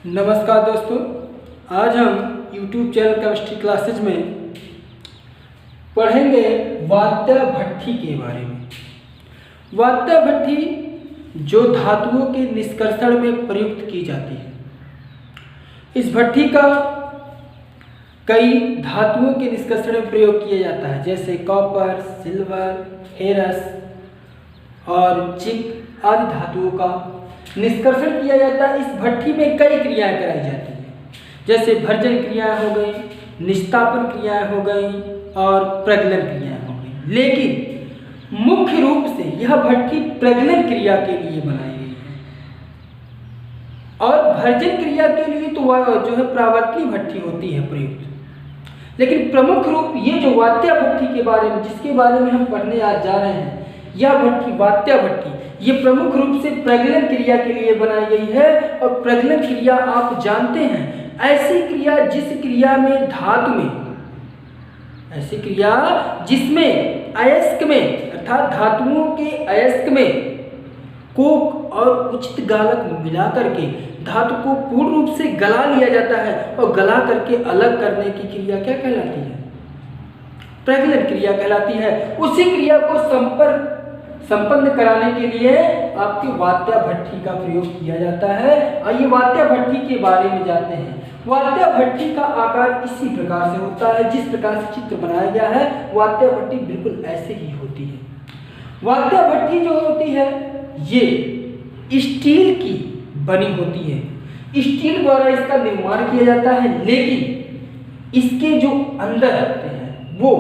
नमस्कार दोस्तों, आज हम YouTube चैनल केमिस्ट्री क्लासेज में पढ़ेंगे वात्या भट्ठी के बारे में। वात्या भट्ठी जो धातुओं के निष्कर्षण में प्रयुक्त की जाती है। इस भट्ठी का कई धातुओं के निष्कर्षण में प्रयोग किया जाता है, जैसे कॉपर, सिल्वर, फेरस और जिंक आदि धातुओं का निष्कर्षण किया जाता है। इस भट्ठी में कई क्रियाएं कराई जाती हैं, जैसे भर्जन क्रियाएं हो गई, निस्तापन क्रियाएं हो गई और प्रज्वलन क्रियाएं हो गई। लेकिन मुख्य रूप से यह भट्ठी प्रज्वलन क्रिया के लिए बनाई गई है और भर्जन क्रिया के लिए तो वह जो है प्रावर्तनीय भट्ठी होती है प्रयुक्त। लेकिन प्रमुख रूप ये जो वात्या भट्ठी के बारे में, जिसके बारे में हम पढ़ने आज जा रहे हैं, यह भट्ठी वात्या भट्ठी ये प्रमुख रूप से प्रज्वलन क्रिया के लिए बनाई गई है। और प्रज्वलन क्रिया आप जानते हैं, ऐसी क्रिया जिस क्रिया में धातु में, ऐसी क्रिया जिसमें अयस्क में अर्थात धातुओं के अयस्क में कोक और उचित गालक मिला करके धातु को पूर्ण रूप से गला लिया जाता है और गला करके अलग करने की क्रिया क्या कहलाती है? प्रज्वलन क्रिया कहलाती है। उसी क्रिया को संपन्न कराने के लिए आपकी वात्या भट्ठी का प्रयोग किया जाता है। आइए वात्या भट्ठी के बारे में जानते हैं। वात्या भट्ठी का आकार इसी प्रकार से होता है, जिस प्रकार से चित्र बनाया गया है। वात्या भट्ठी बिल्कुल ऐसे ही होती है। वात्या भट्ठी जो होती है ये स्टील की बनी होती है, स्टील द्वारा इसका निर्माण किया जाता है। लेकिन इसके जो अंदर होते हैं वो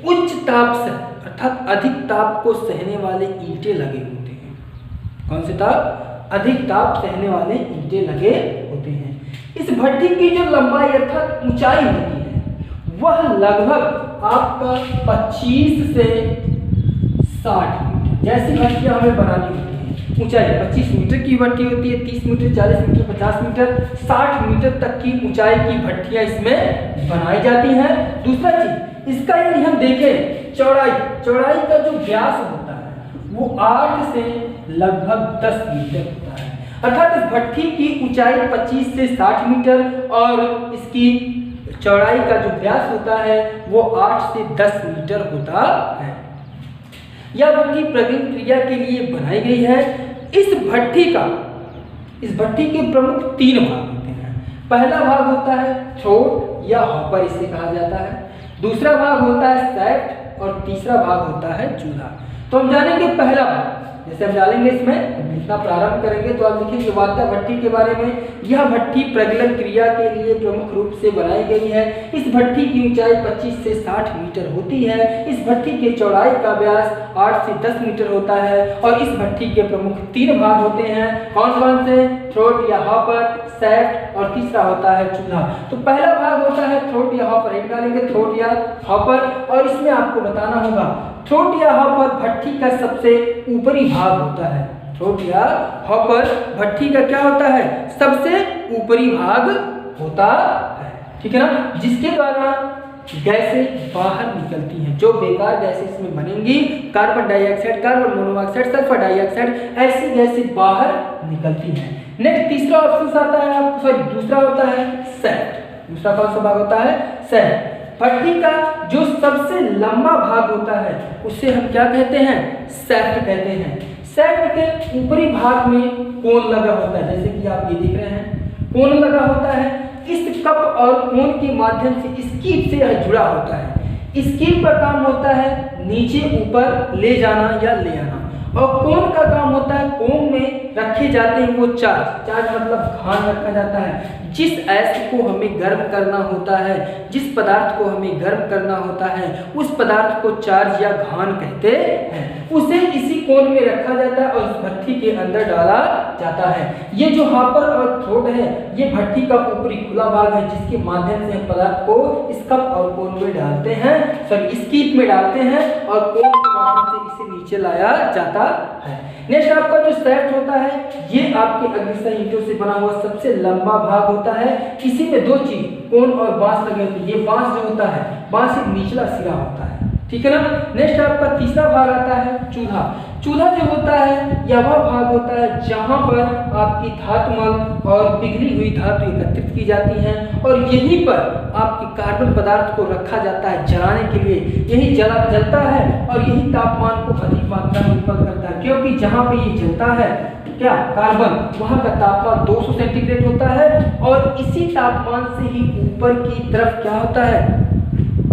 उच्च ताप से अर्थात अधिक ताप को सहने वाले ईंटें लगे होते हैं। कौन से ताप? अधिक ताप सहने वाले ईंटें लगे होते हैं। इस भट्ठी की जो लंबाई अर्थात ऊंचाई होती है वह लगभग आपका 25 से 60 मीटर। जैसी भट्टियां हमें बनानी होती है, ऊंचाई 25 मीटर की भट्ठी होती है, 30 मीटर, 40 मीटर, 50 मीटर, 60 मीटर तक की ऊंचाई की भट्टियां इसमें बनाई जाती हैं। दूसरा चीज, इसका यदि हम देखें चौड़ाई का जो व्यास होता है वो 8 से लगभग 10 मीटर होता है। अर्थात इस भट्ठी की ऊंचाई 25 से 60 मीटर और इसकी चौड़ाई का जो व्यास होता है वो 8 से 10 मीटर होता है। यह भट्ठी प्रज्वलन क्रिया के लिए बनाई गई है। इस भट्ठी के प्रमुख 3 भाग होते हैं। पहला भाग होता है थ्रोट या हॉपर, इसे कहा जाता है। दूसरा भाग होता है सैफ्ट और तीसरा भाग होता है चूल्हा। तो हम जानेंगे पहला भाग। जैसे हम डालेंगे इसमें लिखना प्रारंभ करेंगे तो आप लिखेंगे वात्या भट्ठी के बारे में। यह भट्ठी प्रज्वलन क्रिया के लिए प्रमुख रूप से बनाई गई है। इस भट्ठी की ऊंचाई 25 से 60 मीटर होती है। इस भट्ठी के चौड़ाई का व्यास 8 से 10 मीटर होता है और इस भट्ठी के प्रमुख 3 भाग होते हैं। कौन कौन से? थ्रोट या हॉपर, सैफ्ट और तीसरा होता है चूल्हा। तो पहला भाग होता है थ्रोट या हॉपर। एक डालेंगे थ्रोट या हॉपर और इसमें आपको बताना होगा थ्रोट या हॉपर भट्ठी का सबसे ऊपरी भाग होता है। थ्रोट या हॉपर भट्ठी का क्या होता है? सबसे ऊपरी भाग होता है, ठीक है ना, जिसके द्वारा गैसें बाहर निकलती हैं। जो बेकार गैसें इसमें बनेंगी, carbon dioxide, carbon monoxide, sulphur dioxide, ऐसी गैसें बाहर निकलती हैं। नेक्स्ट तीसरा ऑप्शन आता है आपको, दूसरा होता है सैफ्ट। दूसरा कौन सा भाग होता है? सैफ्ट। भट्ठी का जो सबसे लंबा भाग होता है उसे हम क्या कहते हैं? सैफ्ट कहते हैं। सैफ्ट के ऊपरी भाग में कोन लगा होता है, जैसे कि आप ये देख रहे हैं, कोन लगा होता है। इस कप और कोन के माध्यम से स्कीप से यह जुड़ा होता है। स्कीप का काम होता है नीचे ऊपर ले जाना या ले आना, और कोन का काम होता है, कोन में रखे जाते हैं वो चार्ज मतलब घान रखा जाता है। जिस अयस्क को हमें गर्म करना होता है, जिस पदार्थ को हमें गर्म करना होता है, उस पदार्थ को चार्ज या घान कहते हैं। उसे इसी कोन में रखा जाता है और उस भट्ठी के अंदर डाला जाता है। ये जो हॉपर और थ्रोट है ये भट्ठी का ऊपरी खुला भाग है, जिसके माध्यम से हम पदार्थ को इस कप और कोन में डालते हैं, स्कीप में डालते हैं और कोन के माध्यम से इसे नीचे लाया जाता है। नेक्स्ट आपका जो सैफ्ट होता है ये आपके अग्निशय ईंटों से बना हुआ सबसे लंबा भाग होता है। इसी में 2 चीज कोन और बांस लगे होते हैं। ये बांस जो होता है, बांस एक निचला सिरा होता है, ठीक है ना। नेक्स्ट आपका तीसरा भाग आता है चूल्हा। चूल्हा जो होता है यह वह भाग होता है जहाँ पर आपकी धातुमल और पिघली हुई धातु एकत्रित की जाती हैं और यहीं पर आपके कार्बन पदार्थ को रखा जाता है जलाने के लिए। यही जलता है और यही तापमान को अधिक मात्रा में उत्पन्न करता है, क्योंकि जहाँ पे ये जलता है क्या कार्बन, वहाँ का तापमान 200 सेंटीग्रेड होता है और इसी तापमान से ही ऊपर की तरफ क्या होता है,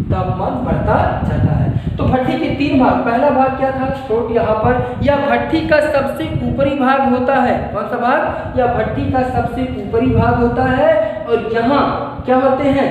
तापमान बढ़ता जाता है। तो भट्ठी के 3 भाग, पहला भाग क्या था, थ्रोट यहाँ पर, या भट्ठी का सबसे ऊपरी भाग होता है, कौन सा भाग, या भट्ठी का सबसे ऊपरी भाग होता है और यहाँ क्या होते हैं,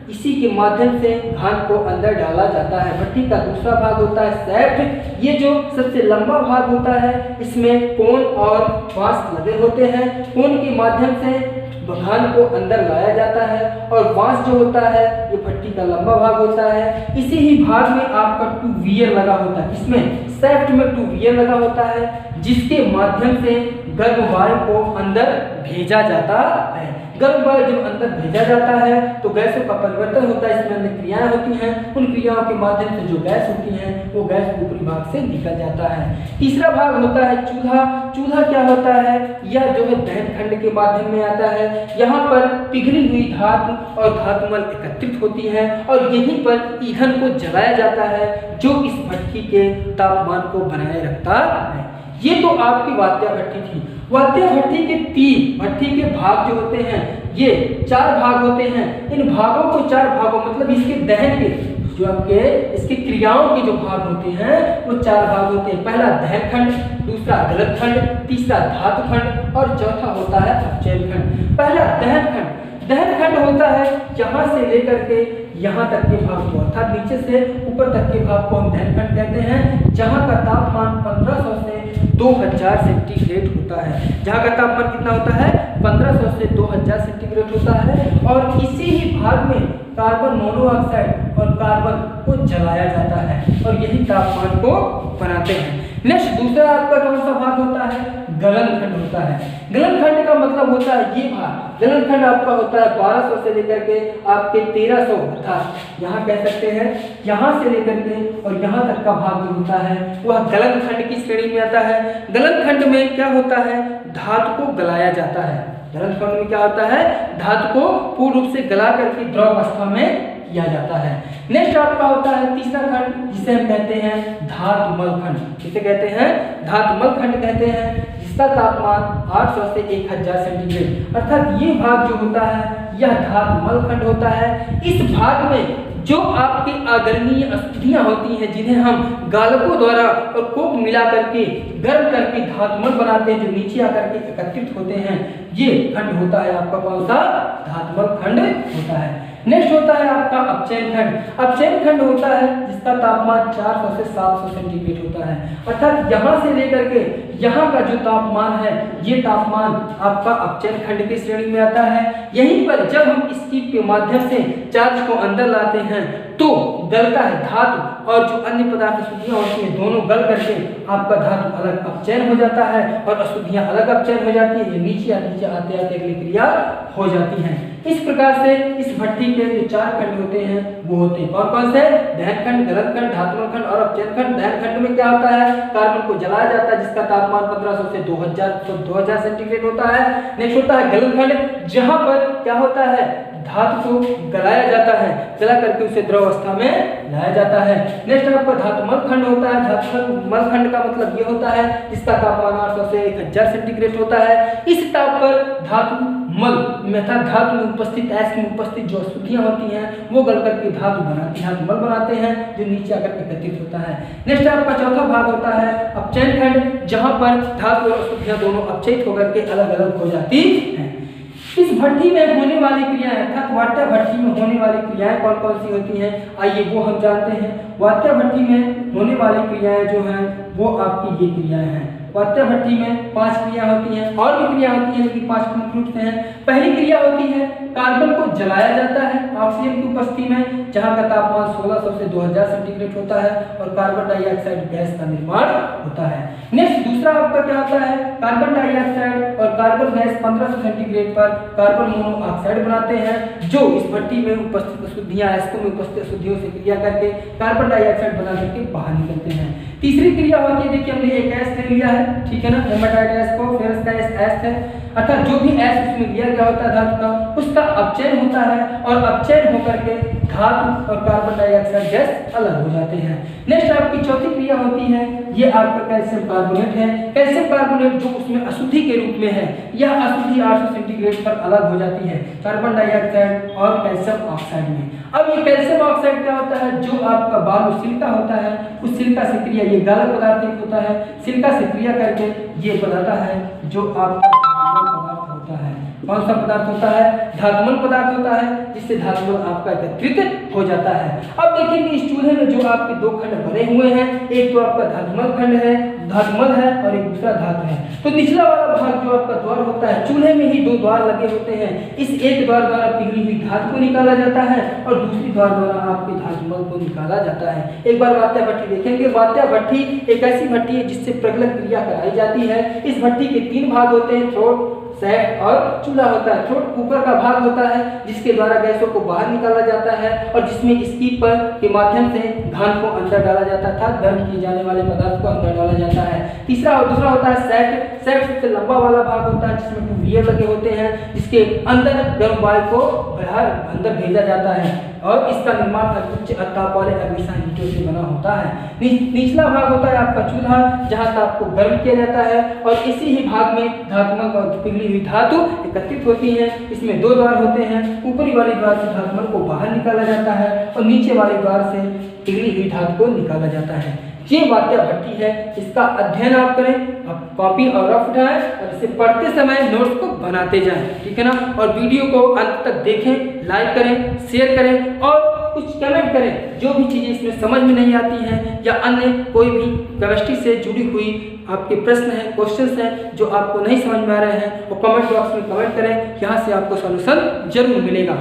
इसी के माध्यम से घान को अंदर डाला जाता है। भट्ठी का दूसरा भाग होता है सैफ्ट, ये जो सबसे लंबा भाग होता है, इसमें कोन और वांस लगे होते हैं। कोन के माध्यम से घान को अंदर लाया जाता है और वांस जो होता है ये भट्ठी का लंबा भाग होता है। इसी ही भाग में आपका टूवियर लगा होता है, इसमें सैफ्ट में टूवियर लगा होता है जिसके माध्यम से गर्म वायु को अंदर भेजा जाता है। गर्म वायु जब अंदर भेजा जाता है तो गैसों का परिवर्तन होता है, इसमें अंदर क्रियाएं होती हैं, उन क्रियाओं के माध्यम से जो गैस होती हैं वो गैस ऊपरी भाग से निकल जाता है। तीसरा भाग होता है चूल्हा। चूल्हा क्या होता है, यह जो है दहन खंड के माध्यम में आता है। यहाँ पर पिघली हुई धातु और धातुमल एकत्रित होती है और यहीं पर ईंधन को जलाया जाता है जो इस भट्ठी के तापमान को बनाए रखता है। ये तो आपकी वात्या भट्ठी थी। वात्या भट्ठी के 3 भट्ठी के भाग जो होते हैं ये 4 भाग होते हैं। इन भागों को 4 भागों मतलब इसके दहन के जो आपके इसकी क्रियाओं के जो भाग होते हैं वो 4 भाग होते हैं। पहला दहन खंड, दूसरा गलन खंड, तीसरा धातु खंड और चौथा होता है अपचयन खंड। पहला दहन खंड, दहन खंड होता है यहाँ से लेकर के यहाँ तक के भाग को, अर्थात नीचे से ऊपर तक के भाग को हम दहन खंड कहते हैं, जहाँ का तापमान 1500 से 2000 सेंटीग्रेड होता है। जहाँ का तापमान कितना होता है, 1500 से 2000 सेंटीग्रेड होता है और इसी ही भाग में कार्बन मोनोऑक्साइड और कार्बन को जलाया जाता है और यही तापमान को बनाते हैं। नेक्स्ट दूसरा आपका कौन सा भाग होता है, गलन खंड होता है। गलन खंड का मतलब होता है ये भाग, गलन खंड आपका होता है 1200 से लेकर के आपके 1300, अर्थात यहाँ कह सकते हैं यहाँ से लेकर के और यहाँ तक का भाग जो होता है वह गलन खंड की श्रेणी में आता है। गलन खंड में क्या होता है, धातु को गलाया जाता है। गलन खंड में क्या होता है, धातु को पूर्ण रूप से गला करके द्रव अवस्था में किया जाता है। नेक्स्ट आपका होता है तीसरा खंड जिसे हम कहते हैं धातुमल खंड। किसे कहते हैं, धातुमल खंड कहते हैं, जिसका तापमान 800 से 1000 सेंटीग्रेड, अर्थात ये भाग जो होता है यह धातुमल खंड होता है। इस भाग में जो आपकी आदरणीय अशुद्धियां होती हैं जिन्हें हम गालकों द्वारा और कोक मिला करके गर्म करके धातुमल बनाते हैं, जो नीचे आकर के एकत्रित होते हैं, ये खंड होता है आपका कौन सा, धातुमल खंड होता है। नेक्स्ट होता है आपका अपचयन खंड। अपचयन खंड होता है जिसका तापमान 400 से 700 सेंटीग्रेड होता है, अर्थात यहाँ से लेकर के यहाँ का जो तापमान है ये तापमान आपका अपचयन खंड की श्रेणी में आता है। यहीं पर जब हम इसकी के माध्यम से चार्ज को अंदर लाते हैं तो गलता है धातु और जो अन्य पदार्थ अशुद्धियां होती हैं दोनों गल करके आपका धातु अलग अपचयन हो जाता है और अशुद्धियां अलग अपचयन हो जाती है, ये नीचे आते आते अगली क्रिया हो जाती है। इस प्रकार से इस भट्ठी के जो 4 खंड होते हैं वो होते हैं कौन कौन से, दहन खंड, गलन खंड, धातुमल खंड और अपचयन खंड। दहन खंड में क्या होता है, कार्बन को जलाया जाता है जिसका तापमान 1500 से 2000 सेंटीग्रेड होता है। नेक्स्ट होता है गलन खंड, जहां पर क्या होता है, धातु को गलाया जाता है, जला करके उसे द्रव अवस्था में लाया जाता है। नेक्स्ट आपका धातुमल खंड होता है। धातुमल खंड का मतलब ये होता है इसका तापमान 800 से 1000 सेंटीग्रेड होता है। इस ताप पर धातु मल में धातु में उपस्थित ऐश में उपस्थित जो अशुद्धियां होती हैं वो गल करके धातु मल बनाते हैं जो नीचे आकर एकत्रित होता है। नेक्स्ट आपका चौथा भाग होता है अपचयन खंड, जहां पर धातु और अशुद्धियां दोनों अपचयित होकर के अलग अलग हो जाती हैं। इस भट्ठी में होने वाली क्रियाएं अर्थात वात्या भट्ठी में होने वाली क्रियाएं कौन कौन सी होती हैं, आइए वो हम जानते हैं। वात्या भट्ठी में होने वाली क्रियाएं जो हैं वो आपकी ये क्रियाएं हैं। वात्या भट्ठी में 5 क्रिया होती हैं, और भी क्रिया होती हैं लेकिन 5 प्रमुख रूप से हैं। पहली क्रिया होती है कार्बन को जलाया जाता है ऑक्सीजन की उपस्थिति में, जहां का तापमान 1600 से 2000 सेंटीग्रेड होता है और कार्बन डाइऑक्साइड गैस का निर्माण होता है। नेक्स्ट दूसरा आपका क्या होता है, कार्बन डाइऑक्साइड और कार्बन गैस 1500 सेंटीग्रेड पर कार्बन मोनोऑक्साइड बनाते हैं, जो इस भट्ठी में उपस्थित अशुद्धियां, अयस्कों में उपस्थित अशुद्धियों से क्रिया करके कार्बन डाइऑक्साइड बना करके बाहर निकलते हैं। तीसरी क्रिया होती है, देखिए हमने एक एस ले लिया है, ठीक है ना, हेमाटाइट एस को, फिर इसका एस है, अर्थात जो भी एस उसमें लिया गया होता है धातु का, उसका अपचयन होता है और अपचयन होकर के धातु और कार्बन डाइऑक्साइड गैस अलग हो जाते हैं। नेक्स्ट आपकी चौथी क्रिया होती है, ये आपका कैल्शियम कार्बोनेट है। कैल्शियम कार्बोनेट जो उसमें अशुद्धि के रूप में है, यह अशुद्धि 800 सेंटीग्रेड पर अलग हो जाती है कार्बन डाइऑक्साइड और कैल्शियम ऑक्साइड में। अब ये कैल्शियम ऑक्साइड क्या होता है, जो आपका बालू सिलिका होता है, उस सिलिका से क्रिया, ये गालक पदार्थ एक होता है, सिलिका से क्रिया करके ये बनाता है जो आपका पदार्थ होता है। कौन सा पदार्थ होता है, धातुमल पदार्थ होता है, जिससे धातुमल आपका एकत्रित हो जाता है। अब देखेंगे इस चूल्हे में जो आपके दो खंड बने हुए हैं, एक तो आपका धातुमल खंड है, धातुमल है, और एक दूसरा धातु है। तो निचला वाला भाग जो आपका द्वार होता है, चूल्हे में ही दो द्वार लगे होते हैं, इस एक द्वार द्वारा पिघली हुई धातु को निकाला जाता है और दूसरी द्वार द्वारा आपके धातुमल को निकाला जाता है। एक बार वात्या भट्ठी देखेंगे। वात्या भट्ठी एक ऐसी भट्ठी है जिससे प्रगलन क्रिया कराई जाती है। इस भट्ठी के तीन भाग होते हैं, थ्रोट, सैक और चूल्हा होता है। थ्रोट ऊपर का भाग होता है जिसके द्वारा गैसों को बाहर निकाला जाता है और जिसमें स्कीपर के माध्यम से धान को अंदर डाला जाता था, गर्म किए जाने वाले पदार्थ को अंदर डाला जाता है। तीसरा और दूसरा होता है सैक। सैक सबसे लंबा वाला भाग होता है जिसमें 2 वीयर लगे होते हैं, जिसके अंदर गर्म वायु को बाहर अंदर भेजा जाता है और इसका निर्माण उच्च ताप वाले अग्निशायी ईंटों से बना होता है। निचला भाग होता है आपका चूल्हा, जहां ताप को गर्म किया जाता है और इसी ही भाग में धातुमल और पिघली हुई धातु एकत्रित होती है। इसमें दो द्वार होते हैं, ऊपरी वाले द्वार से धातुमल को बाहर निकाला जाता है और नीचे वाले द्वार से पिघली हुई धातु को निकाला जाता है। ये वात्या भट्ठी है, इसका अध्ययन आप करें, आप कॉपी और रफ उठाएं और इसे पढ़ते समय नोट्स को बनाते जाएं, ठीक है ना। और वीडियो को अंत तक देखें, लाइक करें, शेयर करें और कुछ कमेंट करें। जो भी चीज़ें इसमें समझ में नहीं आती हैं या अन्य कोई भी केमिस्ट्री से जुड़ी हुई आपके प्रश्न हैं, क्वेश्चंस हैं जो आपको नहीं समझ में आ रहे हैं, वो कमेंट बॉक्स में कमेंट करें, यहाँ से आपको सॉल्यूशन जरूर मिलेगा।